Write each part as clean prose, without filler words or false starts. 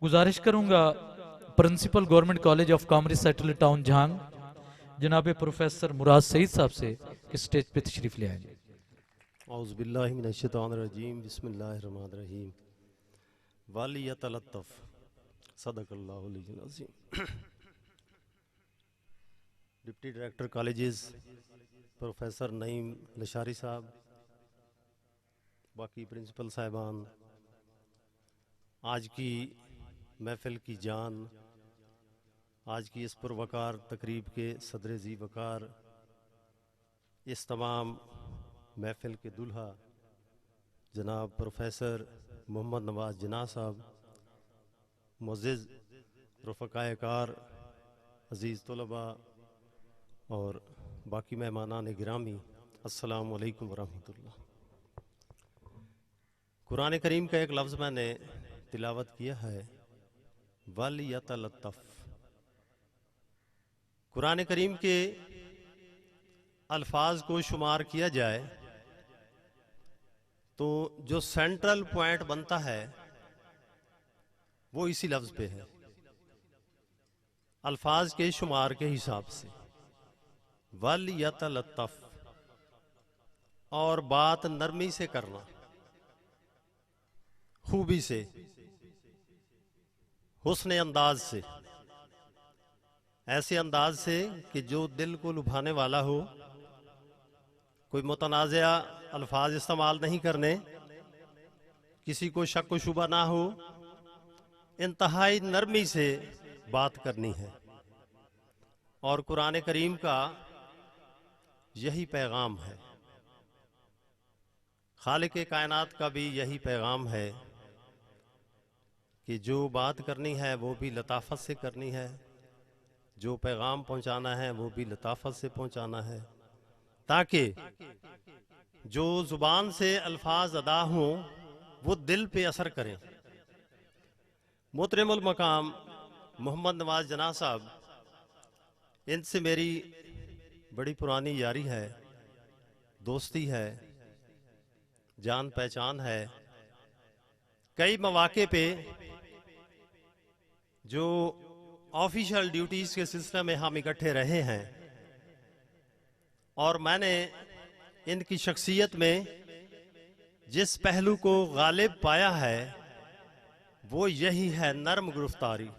गुजारिश करूंगा principal government college of commerce Satellite Town Jhang जनाब प्रोफेसर मुराद सईद साहब से कि स्टेज पे तशरीफ ले आएंगे। औज़ुबिल्लाहि मिनश्शैतानिर्रजीम बिस्मिल्लाहिर्रहमानिर्रहीम वालियतलत्तफ सदक़ल्लाहुल अज़ीम। Deputy director colleges professor Naeem Lashari साहब, बाकी प्रिंसिपल साहिबान, आज की महफिल की जान, आज की इस पुरवकार तकरीब के सदर जी वकार, इस तमाम महफिल के दुल्हा जनाब प्रोफेसर मोहम्मद नवाज जना साहब, मुअज़्ज़िज़ रफ़क़ाए कार, अज़ीज़ तलबा और बाकी मेहमानान गिरामी, अस्सलामु अलैकुम वरहमतुल्लाह। कुरान करीम का एक लफ्ज़ मैंने तिलावत किया है, वलियतलत्तफ। कुरान करीम के अल्फाज को शुमार किया जाए तो जो सेंट्रल पॉइंट बनता है वो इसी लफ्ज़ पे है, अल्फाज के शुमार के हिसाब से, वलियतलत्तफ। और बात नरमी से करना, खूबी से, हुस्न अंदाज से, ऐसे अंदाज से कि जो दिल को लुभाने वाला हो। कोई मुतनाज़िया अल्फाज इस्तेमाल नहीं करने, किसी को शक व शुबा ना हो, इंतहाई नरमी से बात करनी है। और कुरान करीम का यही पैगाम है, खालिक़े कायनात का भी यही पैगाम है कि जो बात करनी है वो भी लताफत से करनी है, जो पैगाम पहुंचाना है वो भी लताफत से पहुंचाना है, ताकि जो जुबान से अल्फाज अदा हों वो दिल पे असर करें। मोहतरमुल मकाम मोहम्मद नवाज जना साहब, इनसे मेरी बड़ी पुरानी यारी है, दोस्ती है, जान पहचान है। कई मौके पे जो ऑफिशियल ड्यूटीज के सिलसिले में हम इकट्ठे रहे हैं और मैंने इनकी शख्सियत में जिस पहलू को गालिब पाया है वो यही है, नरम गिरफ्तारी,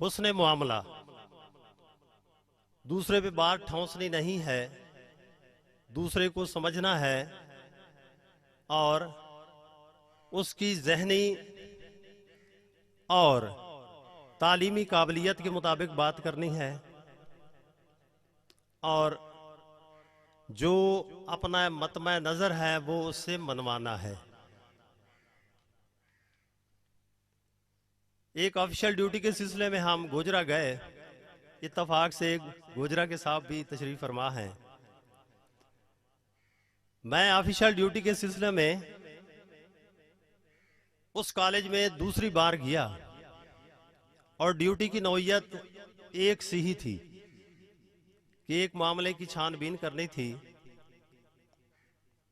हुस्न मुआमला। दूसरे पे बात ठौंसनी नहीं है, दूसरे को समझना है और उसकी जहनी और तालीमी काबिलियत के मुताबिक बात करनी है और जो अपना मतम नज़र है वो उससे मनवाना है। एक ऑफिशियल ड्यूटी के सिलसिले में हम गोजरा गए, इत्तफाक से गोजरा के साहब भी तशरीफ फरमा हैं। मैं ऑफिशियल ड्यूटी के सिलसिले में उस कॉलेज में दूसरी बार गया और ड्यूटी की नौयत एक सी ही थी कि एक मामले की छानबीन करनी थी।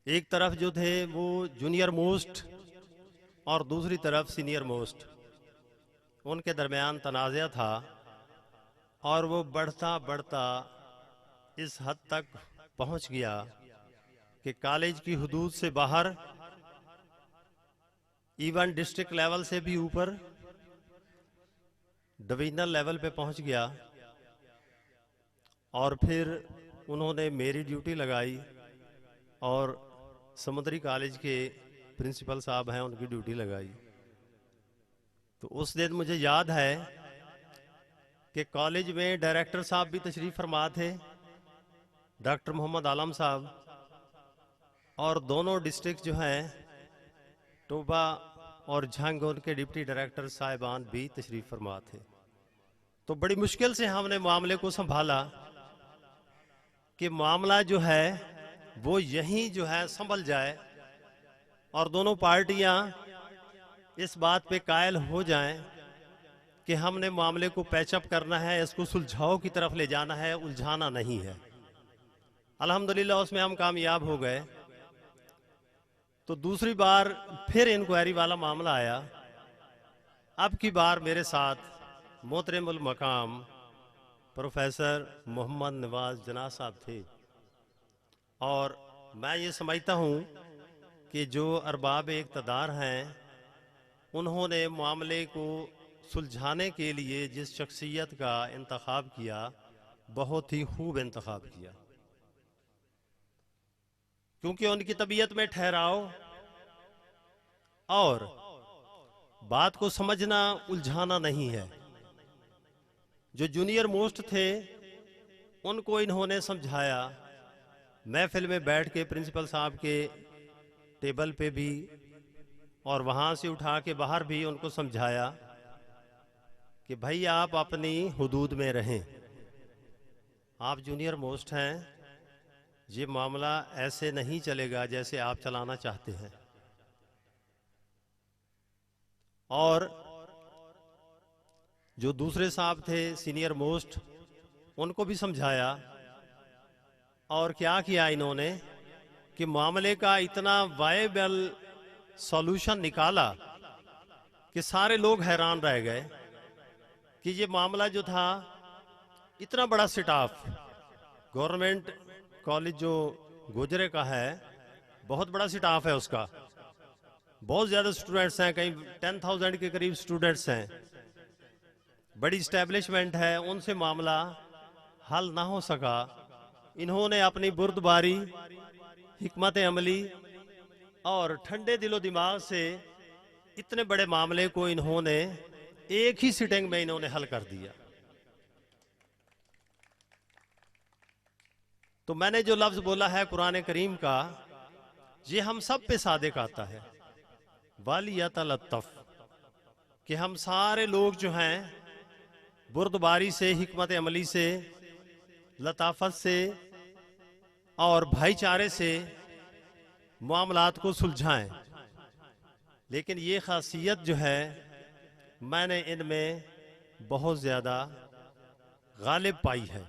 एक तरफ जो थे वो जूनियर मोस्ट और दूसरी तरफ सीनियर मोस्ट, उनके दरमियान तनाज़ा था और वो बढ़ता बढ़ता इस हद तक पहुंच गया कि कॉलेज की हुदूद से बाहर, इवन डिस्ट्रिक्ट लेवल से भी ऊपर डिवीजनल लेवल पे पहुंच गया। और फिर उन्होंने मेरी ड्यूटी लगाई और समुद्री कॉलेज के प्रिंसिपल साहब हैं उनकी ड्यूटी लगाई। तो उस दिन मुझे याद है कि कॉलेज में डायरेक्टर साहब भी तशरीफ फरमा थे, डॉक्टर मोहम्मद आलम साहब, और दोनों डिस्ट्रिक्ट जो हैं टोबा और झंग, उनके डिप्टी डायरेक्टर साहिबान भी तशरीफ फरमा थे। तो बड़ी मुश्किल से हमने मामले को संभाला कि मामला जो है वो यहीं जो है संभल जाए और दोनों पार्टियां इस बात पे कायल हो जाएं कि हमने मामले को पैचअप करना है, इसको सुलझाव की तरफ ले जाना है, उलझाना नहीं है। अल्हम्दुलिल्लाह उसमें हम कामयाब हो गए। तो दूसरी बार फिर इंक्वायरी वाला मामला आया। अब की बार मेरे साथ मोहतरमुल मकाम प्रोफेसर मोहम्मद नवाज जना साहब थे। और मैं ये समझता हूँ कि जो अरबाब इक़्तिदार हैं, उन्होंने मामले को सुलझाने के लिए जिस शख्सियत का इंतखाब किया, बहुत ही खूब इंतखाब किया, क्योंकि उनकी तबीयत में ठहराव और बात को समझना उलझाना नहीं है। जो जूनियर मोस्ट थे उनको इन्होंने समझाया, महफिल में बैठ के प्रिंसिपल साहब के टेबल पे भी और वहाँ से उठा के बाहर भी उनको समझाया कि भाई आप अपनी हुदूद में रहें, आप जूनियर मोस्ट हैं, ये मामला ऐसे नहीं चलेगा जैसे आप चलाना चाहते हैं। और जो दूसरे साहब थे सीनियर मोस्ट, उनको भी समझाया। और क्या किया इन्होंने कि मामले का इतना वायबल सॉल्यूशन निकाला कि सारे लोग हैरान रह गए कि ये मामला जो था, इतना बड़ा स्टाफ, गवर्नमेंट कॉलेज जो गोजरे का है, बहुत बड़ा स्टाफ है उसका, बहुत ज़्यादा स्टूडेंट्स हैं, कहीं 10,000 के करीब स्टूडेंट्स हैं, बड़ी इस्टेब्लिशमेंट है, उनसे मामला हल ना हो सका। इन्होंने अपनी बुर्दबारी, हिकमत अमली और ठंडे दिलो दिमाग से इतने बड़े मामले को इन्होंने एक ही सिटिंग में इन्होंने हल कर दिया। तो मैंने जो लफ्ज बोला है कुरान करीम का, ये हम सब पे सादिक आता है, वालियतलत्तफ, कि हम सारे लोग जो हैं बुर्दबारी से, हिकमत अमली से, लताफत से और भाईचारे से मामलात को सुलझाएं। लेकिन ये खासियत जो है मैंने इनमें बहुत ज़्यादा गालिब पाई है।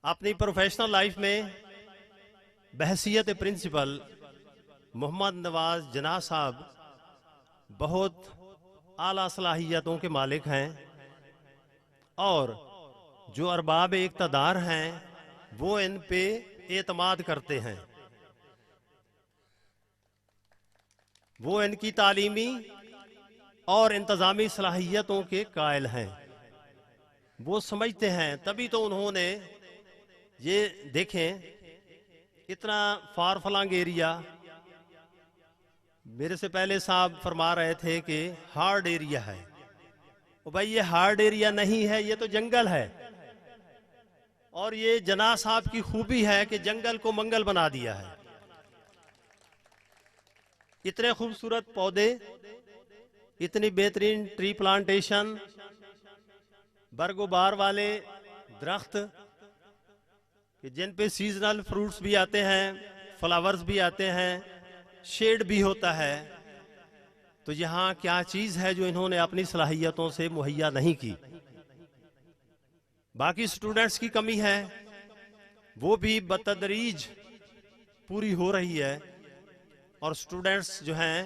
अपनी प्रोफेशनल लाइफ में बहसियत प्रिंसिपल मोहम्मद नवाज जना साहब बहुत आला सलाहियतों के मालिक हैं और जो अरबाब इक़्तिदार हैं वो इन पे एतमाद करते हैं। वो इनकी तालीमी और इंतज़ामी सलाहियतों के कायल हैं, वो समझते हैं, तभी तो उन्होंने ये देखें इतना फार फलांग एरिया, मेरे से पहले साहब फरमा रहे थे कि हार्ड एरिया है। ओ भाई, ये हार्ड एरिया नहीं है, ये तो जंगल है। और ये जना साहब की खूबी है कि जंगल को मंगल बना दिया है। इतने खूबसूरत पौधे, इतनी बेहतरीन ट्री प्लांटेशन, बरगोबार वाले दरख्त कि जिन पे सीजनल फ्रूट्स भी आते हैं, फ्लावर्स भी आते हैं, शेड भी होता है। तो यहाँ क्या चीज है जो इन्होंने अपनी सलाहियतों से मुहैया नहीं की। बाकी स्टूडेंट्स की कमी है, वो भी बतदरीज पूरी हो रही है और स्टूडेंट्स जो हैं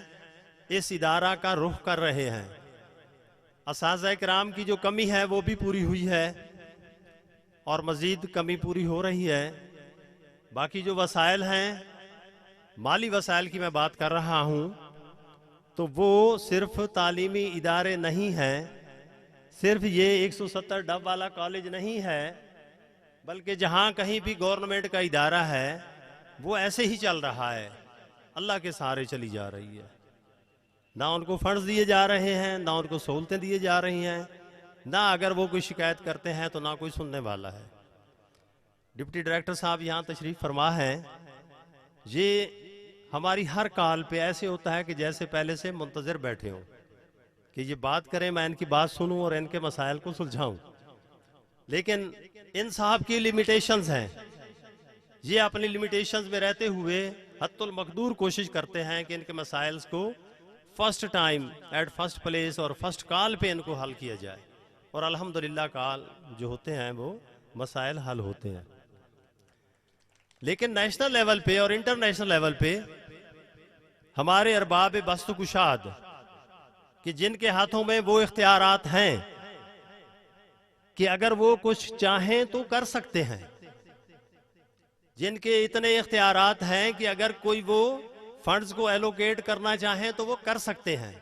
इस इदारा का रुख कर रहे हैं। असातिज़ा किराम की जो कमी है वो भी पूरी हुई है और मज़ीद कमी पूरी हो रही है। बाकी जो वसाइल हैं, माली वसाइल की मैं बात कर रहा हूँ, तो वो सिर्फ तालीमी इदारे नहीं हैं, सिर्फ ये 170 डब वाला कॉलेज नहीं है, बल्कि जहाँ कहीं भी गवर्नमेंट का इदारा है वो ऐसे ही चल रहा है, अल्लाह के सहारे चली जा रही है। ना उनको फंड्स दिए जा रहे हैं, ना उनको सहूलतें दिए जा रही हैं, ना अगर वो कोई शिकायत करते हैं तो ना कोई सुनने वाला है। डिप्टी डायरेक्टर साहब यहाँ तशरीफ फरमा है। ये हमारी हर कॉल पे ऐसे होता है कि जैसे पहले से मुंतजर बैठे हों कि ये बात करें, मैं इनकी बात सुनूं और इनके मसाइल को सुलझाऊं। लेकिन इन साहब की लिमिटेशंस हैं, ये अपनी लिमिटेशंस में रहते हुए हत्तुल मकदूर कोशिश करते हैं कि इनके मसाइल को first time at first place और फर्स्ट कॉल पे इनको हल किया जाए। और अल्हम्दुलिल्लाह कॉल जो होते हैं वो मसाइल हल होते हैं। लेकिन नेशनल लेवल पे और इंटरनेशनल लेवल पे हमारे अरबाब बस्त कुशाद कि जिनके हाथों में वो इख्तियारात हैं कि अगर वो कुछ चाहें तो कर सकते हैं, जिनके इतने इख्तियारात हैं कि अगर कोई वो फंड्स को एलोकेट करना चाहें तो वो कर सकते हैं।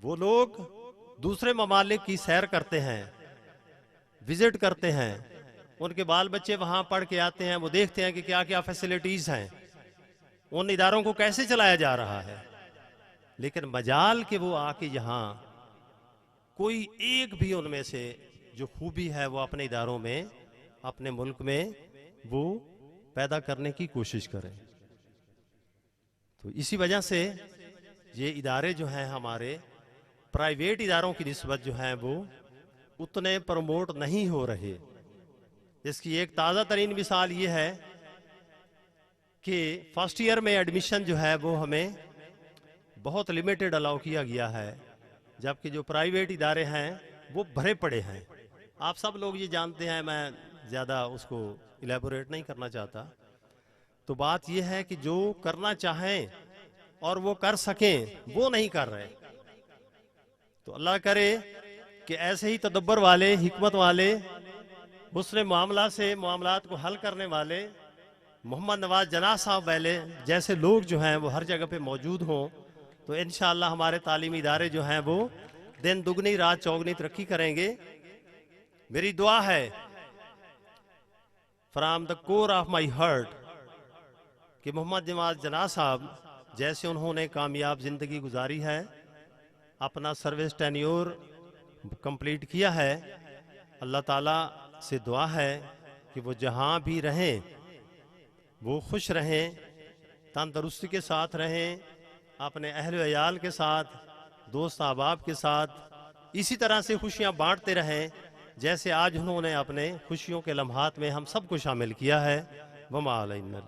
वो लोग दूसरे ममालिक की सैर करते हैं, विजिट करते हैं, उनके बाल बच्चे वहां पढ़ के आते हैं, वो देखते हैं कि क्या क्या फैसिलिटीज हैं, उन इदारों को कैसे चलाया जा रहा है। लेकिन मजाल के वो आके यहाँ कोई एक भी उनमें से जो खूबी है वो अपने इदारों में, अपने मुल्क में वो पैदा करने की कोशिश करें। तो इसी वजह से ये इदारे जो हैं हमारे प्राइवेट इदारों की निस्बत जो हैं वो उतने प्रमोट नहीं हो रहे। इसकी एक ताज़ा तरीन मिसाल ये है कि फर्स्ट ईयर में एडमिशन जो है वो हमें बहुत लिमिटेड अलाउ किया गया है, जबकि जो प्राइवेट इदारे हैं वो भरे पड़े हैं। आप सब लोग ये जानते हैं, मैं ज़्यादा उसको इलेबोरेट नहीं करना चाहता। तो बात यह है कि जो करना चाहें और वो कर सकें वो नहीं कर रहे। तो अल्लाह करे कि ऐसे ही तदब्बर वाले, हिकमत वाले, मुस्लिम मामलात को हल करने वाले मोहम्मद नवाज जना साहब वाले जैसे लोग जो हैं वो हर जगह पे मौजूद हों, तो इंशाअल्लाह हमारे तालीमी इदारे जो हैं वो दिन दुगनी रात चौगनी तरक्की करेंगे। मेरी दुआ है from the core of my heart कि मोहम्मद नवाज जना साहब जैसे उन्होंने कामयाब ज़िंदगी गुजारी है, अपना सर्विस टेन्योर कंप्लीट किया है, अल्लाह ताला से दुआ है कि वो जहाँ भी रहें वो खुश रहें, तंदरुस्ती के साथ रहें, अपने अहल वयाल के साथ, दोस्त अहबाब के साथ इसी तरह से खुशियाँ बांटते रहें जैसे आज उन्होंने अपने खुशियों के लम्हात में हम सबको शामिल किया है। वमा अलैना।